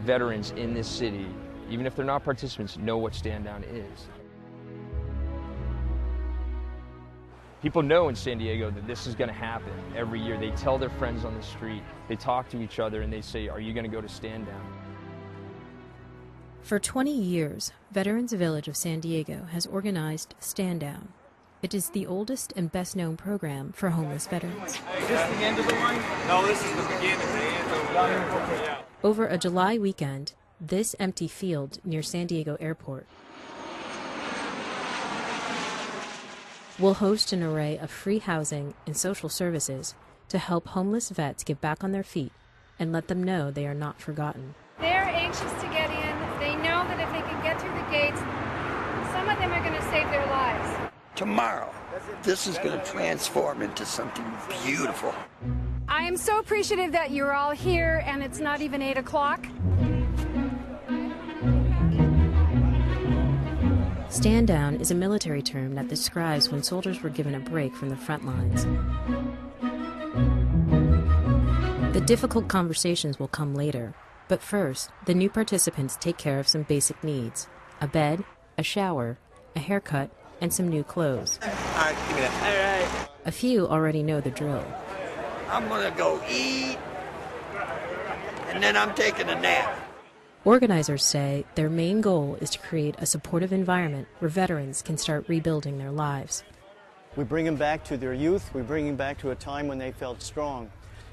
veterans in this city, even if they're not participants, know what Stand Down is. People know in San Diego that this is going to happen every year. They tell their friends on the street, they talk to each other, and they say, are you going to go to Stand Down? For 20 years, Veterans Village of San Diego has organized Stand Down. It is the oldest and best-known program for homeless veterans. Is this the end of the line? No, this is the beginning. Over a July weekend, this empty field near San Diego Airport will host an array of free housing and social services to help homeless vets get back on their feet and let them know they are not forgotten. They're anxious to get in. They know that if they can get through the gates, some of them are going to save their lives. Tomorrow, this is going to transform into something beautiful. I am so appreciative that you're all here and it's not even 8 o'clock. Stand Down is a military term that describes when soldiers were given a break from the front lines. The difficult conversations will come later, but first, the new participants take care of some basic needs: a bed, a shower, a haircut, and some new clothes. All right, give me that. All right. A few already know the drill. I'm going to go eat, and then I'm taking a nap. Organizers say their main goal is to create a supportive environment where veterans can start rebuilding their lives. We bring them back to their youth. We bring them back to a time when they felt strong.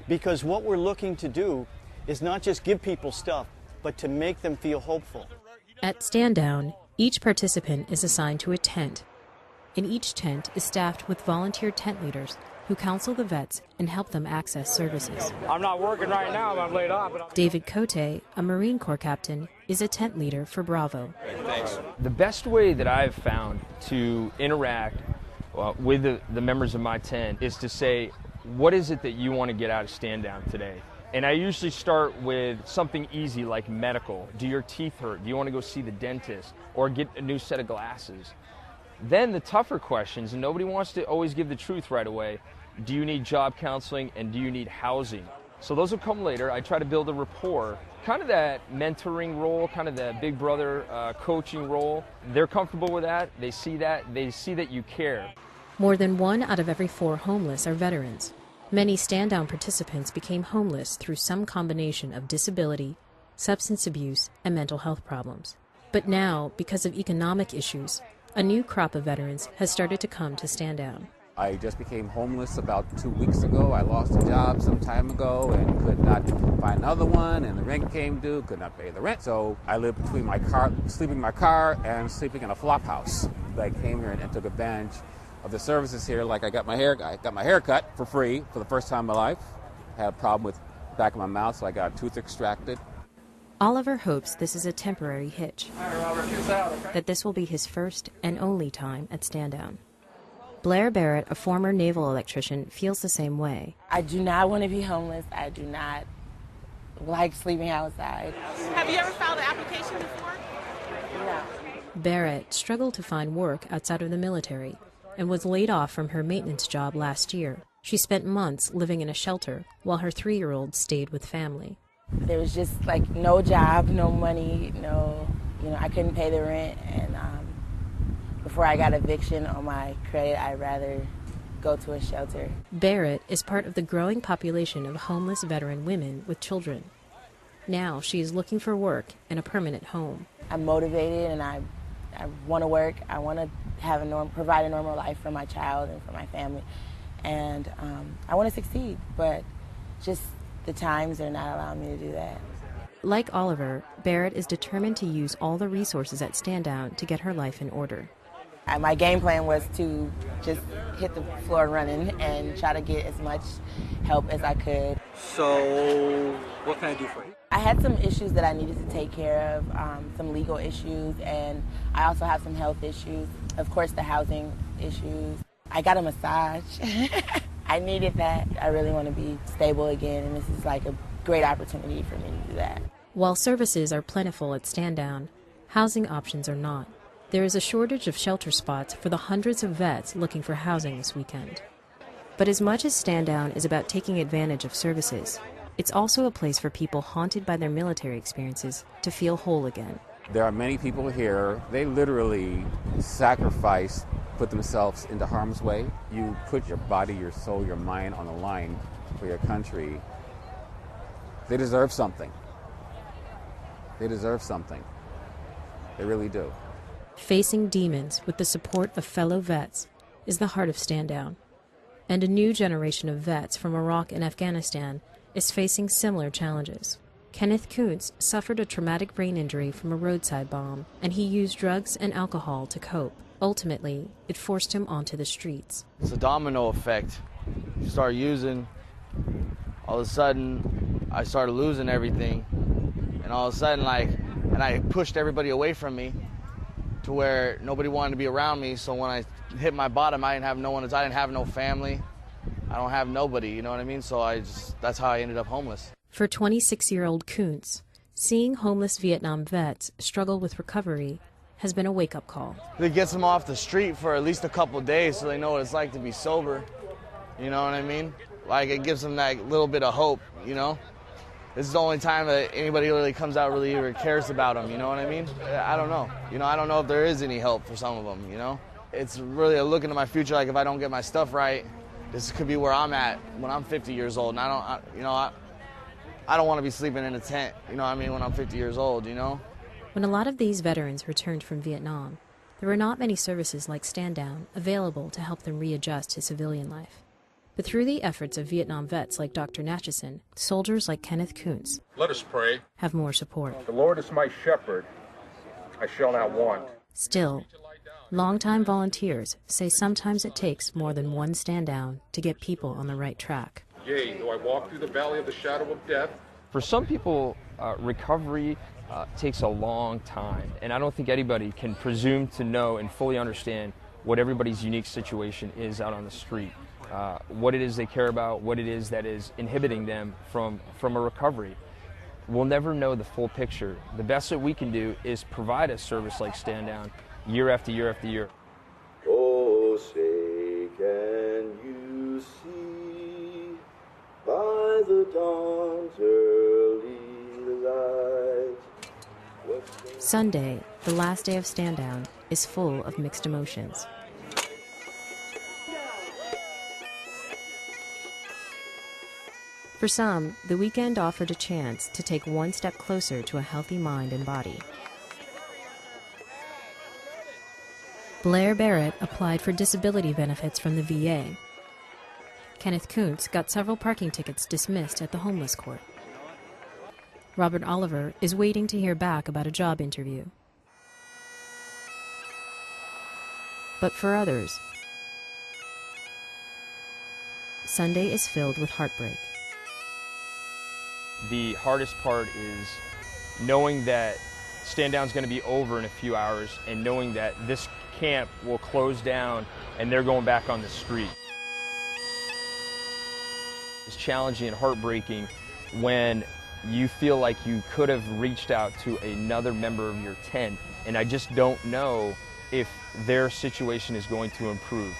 Because what we're looking to do is not just give people stuff, but to make them feel hopeful. At Stand Down, each participant is assigned to a tent, and each tent is staffed with volunteer tent leaders who counsel the vets and help them access services. I'm not working right now, I'm laid off. David Cote, a Marine Corps captain, is a tent leader for Bravo. The best way that I've found to interact with the members of my tent is to say, what is it that you want to get out of Stand Down today? And I usually start with something easy like medical. Do your teeth hurt? Do you want to go see the dentist or get a new set of glasses? Then the tougher questions, and nobody wants to always give the truth right away. Do you need job counseling and do you need housing? So those will come later. I try to build a rapport, kind of that mentoring role, kind of that big brother coaching role. They're comfortable with that. They see that you care. More than 1 out of every 4 homeless are veterans. Many Stand Down participants became homeless through some combination of disability, substance abuse, and mental health problems. But now, because of economic issues, a new crop of veterans has started to come to Stand Down. I just became homeless about 2 weeks ago. I lost a job some time ago and could not find another one, and the rent came due, could not pay the rent. So I lived between my car, sleeping in my car and sleeping in a flop house. I came here and took advantage of the services here. Like I got my hair cut for free for the first time in my life. I had a problem with the back of my mouth, so I got a tooth extracted. Oliver hopes this is a temporary hitch, that this will be his first and only time at Stand Down. Blair Barrett, a former naval electrician, feels the same way. I do not want to be homeless. I do not like sleeping outside. Have you ever filed an application before? No. Barrett struggled to find work outside of the military and was laid off from her maintenance job last year. She spent months living in a shelter while her 3-year-old stayed with family. There was just like no job, no money, I couldn't pay the rent, and before I got eviction on my credit, I'd rather go to a shelter. Barrett is part of the growing population of homeless veteran women with children. Now she is looking for work and a permanent home. I'm motivated and I want to work. I want to provide a normal life for my child and for my family. And I want to succeed, but just the times are not allowing me to do that. Like Oliver, Barrett is determined to use all the resources at Stand Down to get her life in order. My game plan was to just hit the floor running and try to get as much help as I could. So, what can I do for you? I had some issues that I needed to take care of, some legal issues, and I also have some health issues. Of course, the housing issues. I got a massage. I needed that. I really want to be stable again, and this is like a great opportunity for me to do that. While services are plentiful at Stand Down, housing options are not. There is a shortage of shelter spots for the hundreds of vets looking for housing this weekend. But as much as Stand Down is about taking advantage of services, It's also a place for people haunted by their military experiences to feel whole again. There are many people here, they literally sacrifice, put themselves into harm's way. You put your body, your soul, your mind on the line for your country. They deserve something. They deserve something. They really do. Facing demons with the support of fellow vets is the heart of Stand Down. And a new generation of vets from Iraq and Afghanistan is facing similar challenges. Kenneth Kuntz suffered a traumatic brain injury from a roadside bomb, and he used drugs and alcohol to cope. Ultimately, it forced him onto the streets. It's a domino effect. You start using, all of a sudden, I started losing everything. And all of a sudden, and I pushed everybody away from me to where nobody wanted to be around me. So when I hit my bottom, I didn't have no one. I didn't have no family. I don't have nobody, you know what I mean? So that's how I ended up homeless. For 26-year-old Kuntz, seeing homeless Vietnam vets struggle with recovery has been a wake-up call. It gets them off the street for at least a couple days so they know what it's like to be sober, you know what I mean? Like, it gives them that little bit of hope, you know? This is the only time that anybody really comes out really or cares about them, you know what I mean? I don't know. You know, I don't know if there is any help for some of them, you know? It's really a look into my future, like if I don't get my stuff right, this could be where I'm at when I'm 50 years old, and I don't want to be sleeping in a tent, you know what I mean, when I'm 50 years old, you know? When a lot of these veterans returned from Vietnam, there were not many services like Stand Down available to help them readjust to civilian life. But through the efforts of Vietnam vets like Dr. Natchison, soldiers like Kenneth Kuntz Let us pray. Have more support. The Lord is my shepherd, I shall not want. Still, longtime volunteers say sometimes it takes more than one stand down to get people on the right track. Yea, though I walk through the valley of the shadow of death. For some people, recovery takes a long time, and I don't think anybody can presume to know and fully understand what everybody's unique situation is out on the street, what it is they care about, what it is that is inhibiting them from a recovery. We'll never know the full picture. The best that we can do is provide a service like Stand Down year after year after year. Oh, say can you see by the dawn's early light? Sunday, the last day of Stand Down, is full of mixed emotions. For some, the weekend offered a chance to take one step closer to a healthy mind and body. Blair Barrett applied for disability benefits from the VA. Kenneth Kuntz got several parking tickets dismissed at the homeless court. Robert Oliver is waiting to hear back about a job interview. But for others, Sunday is filled with heartbreak. The hardest part is knowing that Stand Down's going to be over in a few hours and knowing that this camp will close down and they're going back on the street. It's challenging and heartbreaking when you feel like you could have reached out to another member of your tent, and I just don't know if their situation is going to improve.